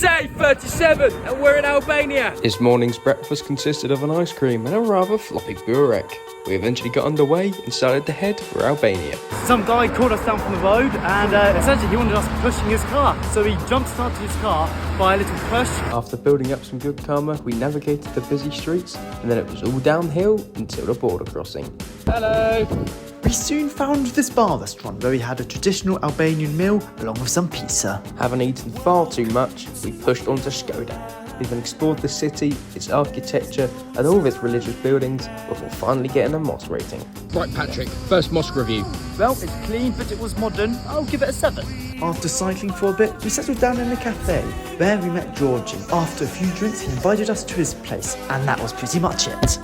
say 37 and we're in Albania. His morning's breakfast consisted of an ice cream and a rather floppy burek. We eventually got underway and started to head for Albania. Some guy called us down from the road and essentially he wanted us pushing his car. So he jump-started his car by a little push. After building up some good karma, we navigated the busy streets and then it was all downhill until the border crossing. Hello. We soon found this bar restaurant where we had a traditional Albanian meal along with some pizza. Having eaten far too much, we pushed on to Skoda. We then explored the city, its architecture and all of its religious buildings before finally getting a mosque rating. Right, Patrick, first mosque review. Well, it's clean, but it was modern. I'll give it a 7. After cycling for a bit, we settled down in a cafe where we met Georgie. After a few drinks, he invited us to his place, and that was pretty much it.